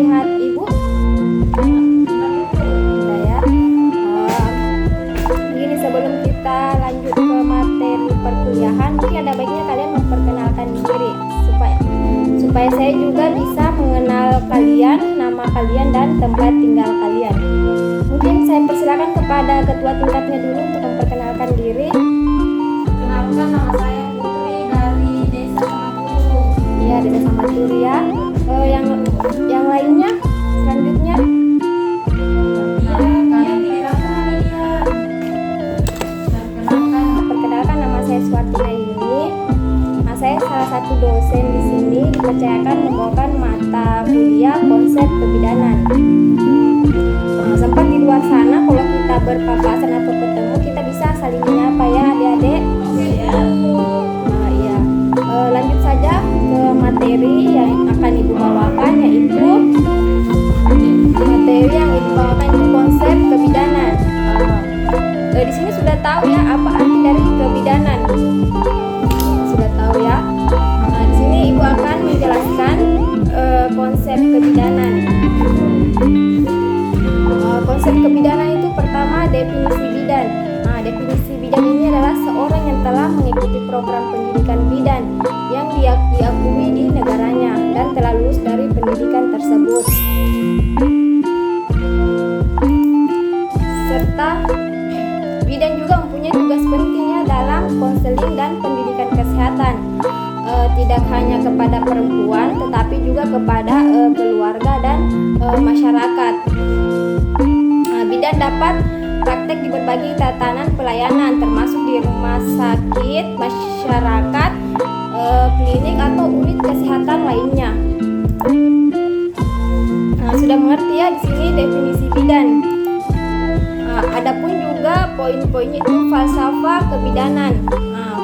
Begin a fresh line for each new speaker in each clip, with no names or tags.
terlihat Ibu? Tidak ya. Begini, sebelum kita lanjut ke materi perkuliahan, mungkin ada baiknya kalian memperkenalkan diri supaya saya juga bisa mengenal kalian, nama kalian dan tempat tinggal kalian. Mungkin saya persilakan kepada ketua tingkatnya dulu untuk memperkenalkan diri.
Kenalkan, nama saya Putri dari Desa Samaturu.
Iya, Desa Samaturu ya. Yang lainnya selanjutnya. Perkenalkan, nama saya Swartina ini. Nah, saya salah satu dosen di sini, dipercayakan membawakan mata kuliah konsep kebidanan. Sempat di luar sana kalau kita berpapasan atau ketemu, kita bisa saling menyapa ya adik-adik. Iya. Lanjut saja ke materi yang akan Ibu bawakan, yaitu materi yang Ibu bawakan itu konsep kebidanan. Di sini sudah tahu ya apa arti dari kebidanan. Sudah tahu ya. Nah, di sini Ibu akan menjelaskan konsep kebidanan. Konsep kebidanan itu pertama definisi bidan. Nah, definisi bidan ini adalah seorang yang telah mengikuti program pendidikan bidan yang diakui di negaranya dan telah lulus dari pendidikan tersebut. Serta bidan juga mempunyai tugas pentingnya dalam konseling dan pendidikan kesehatan. Tidak hanya kepada perempuan tetapi juga kepada keluarga dan masyarakat. Bidan dapat praktek di berbagai tatanan pelayanan termasuk di rumah sakit, masyarakat, klinik atau unit kesehatan lainnya. Sudah mengerti ya di sini definisi bidan. Adapun juga poin-poinnya itu falsafah kebidanan.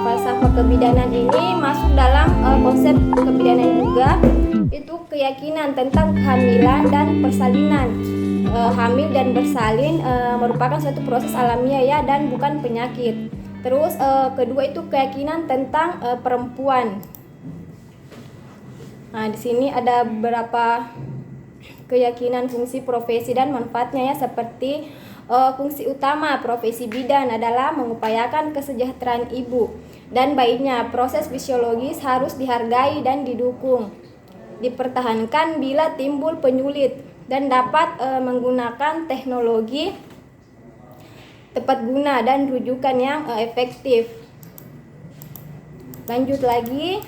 Falsafah kebidanan ini masuk dalam konsep kebidanan juga, itu keyakinan tentang kehamilan dan persalinan. Hamil dan bersalin merupakan suatu proses alamiah ya dan bukan penyakit. Terus kedua itu keyakinan tentang perempuan. Nah, di sini ada beberapa keyakinan, fungsi, profesi dan manfaatnya ya, seperti fungsi utama profesi bidan adalah mengupayakan kesejahteraan ibu dan bayinya. Proses fisiologis harus dihargai dan didukung, dipertahankan bila timbul penyulit, dan dapat menggunakan teknologi tepat guna dan rujukan yang efektif. Lanjut lagi.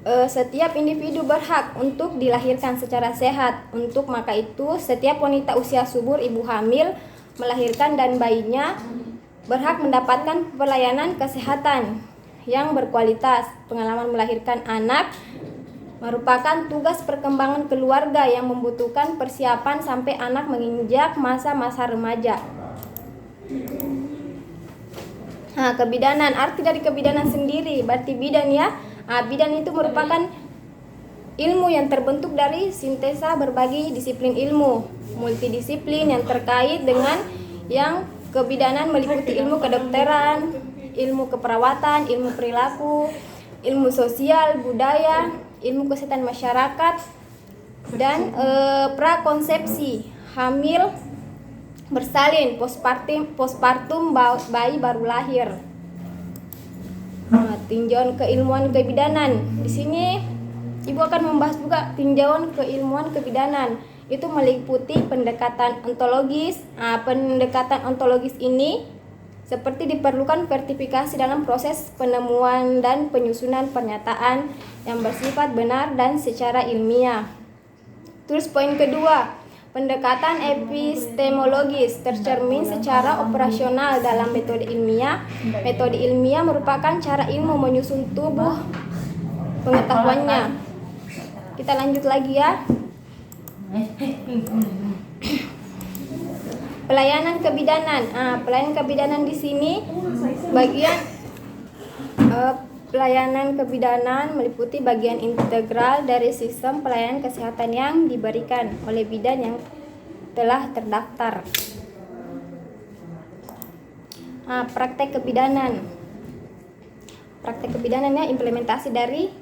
Setiap individu berhak untuk dilahirkan secara sehat. Untuk maka itu, setiap wanita usia subur, ibu hamil, melahirkan dan bayinya berhak mendapatkan pelayanan kesehatan yang berkualitas. Pengalaman melahirkan anak merupakan tugas perkembangan keluarga yang membutuhkan persiapan sampai anak menginjak masa-masa remaja. Nah, kebidanan, arti dari kebidanan sendiri, berarti bidan ya. Bidan itu merupakan ilmu yang terbentuk dari sintesa berbagai disiplin ilmu multidisiplin yang terkait dengan yang kebidanan meliputi ilmu kedokteran, ilmu keperawatan, ilmu perilaku, ilmu sosial, budaya, ilmu kesehatan masyarakat, dan prakonsepsi, hamil, bersalin, postpartum bayi baru lahir. Tinjauan keilmuan kebidanan. Di sini Ibu akan membahas juga tinjauan keilmuan kebidanan. Itu meliputi pendekatan ontologis. Pendekatan ontologis ini seperti diperlukan vertifikasi dalam proses penemuan dan penyusunan pernyataan yang bersifat benar dan secara ilmiah. Terus poin kedua, pendekatan epistemologis tercermin secara operasional dalam metode ilmiah. Metode ilmiah merupakan cara ilmu menyusun tubuh pengetahuannya. Kita lanjut lagi ya. Pelayanan kebidanan. Pelayanan kebidanan di sini bagian pelayanan kebidanan meliputi bagian integral dari sistem pelayanan kesehatan yang diberikan oleh bidan yang telah terdaftar. Praktek kebidanan. Praktek kebidanannya implementasi dari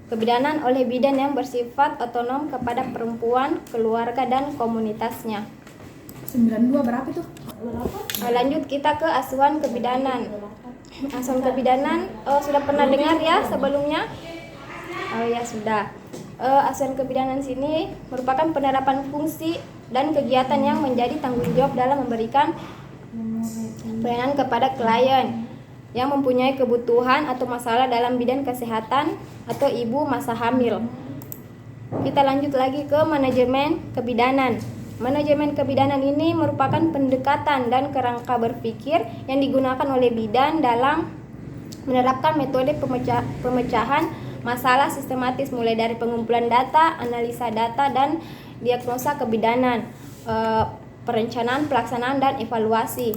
kebidanan oleh bidan yang bersifat otonom kepada perempuan, keluarga, dan komunitasnya.
92 berapa itu?
Lanjut kita ke asuhan kebidanan. Asuhan kebidanan sudah pernah dengar ya sebelumnya? Oh ya sudah. Asuhan kebidanan sini merupakan penerapan fungsi dan kegiatan yang menjadi tanggung jawab dalam memberikan pelayanan kepada klien yang mempunyai kebutuhan atau masalah dalam bidang kesehatan atau ibu masa hamil. Kita lanjut lagi ke manajemen kebidanan. Manajemen kebidanan ini merupakan pendekatan dan kerangka berpikir yang digunakan oleh bidan dalam menerapkan metode pemecahan masalah sistematis mulai dari pengumpulan data, analisa data, dan diagnosa kebidanan, perencanaan, pelaksanaan, dan evaluasi.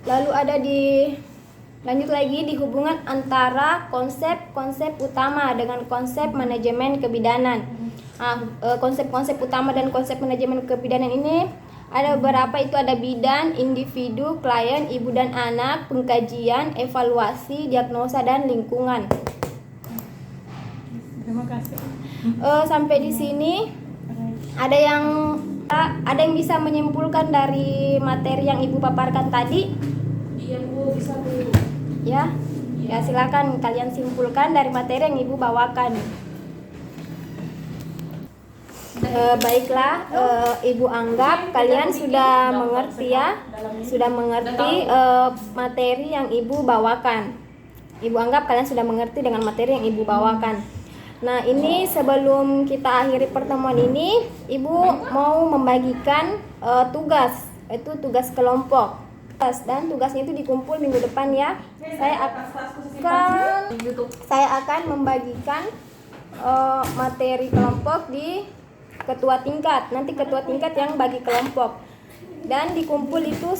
Lalu lanjut lagi di hubungan antara konsep-konsep utama dengan konsep manajemen kebidanan. Konsep-konsep utama dan konsep manajemen kebidanan ini ada beberapa, itu ada bidan, individu, klien, ibu dan anak, pengkajian, evaluasi, diagnosa, dan lingkungan.
Terima kasih.
Sampai di sini ada yang bisa menyimpulkan dari materi yang ibu paparkan tadi?
Iya Bu, bisa Bu.
Ya, ya silakan kalian simpulkan dari materi yang ibu bawakan. Baiklah, ibu anggap kalian sudah mengerti ya, sudah mengerti materi yang ibu bawakan. Ibu anggap kalian sudah mengerti dengan materi yang ibu bawakan. Nah, ini sebelum kita akhiri pertemuan ini, ibu mau membagikan tugas, itu tugas kelompok. Dan tugasnya itu dikumpul minggu depan ya. Saya akan membagikan materi kelompok di ketua tingkat. Nanti ketua tingkat yang bagi kelompok. Dan dikumpul itu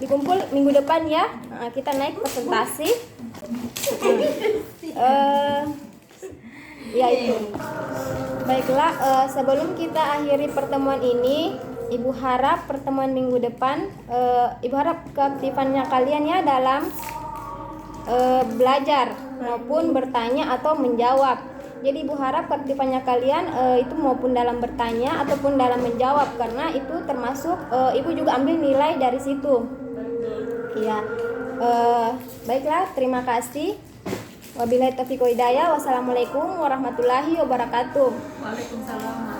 dikumpul minggu depan ya. Nah, kita naik presentasi. Ya itu. Baiklah, sebelum kita akhiri pertemuan ini, ibu harap pertemuan minggu depan, ibu harap keaktifannya kalian ya dalam belajar maupun bertanya atau menjawab. Jadi ibu harap keaktifannya kalian itu maupun dalam bertanya ataupun dalam menjawab, karena itu termasuk ibu juga ambil nilai dari situ. Ya, baiklah, terima kasih. Wabillahi taufiq wal hidayah. Wassalamualaikum warahmatullahi wabarakatuh.
Waalaikumsalam.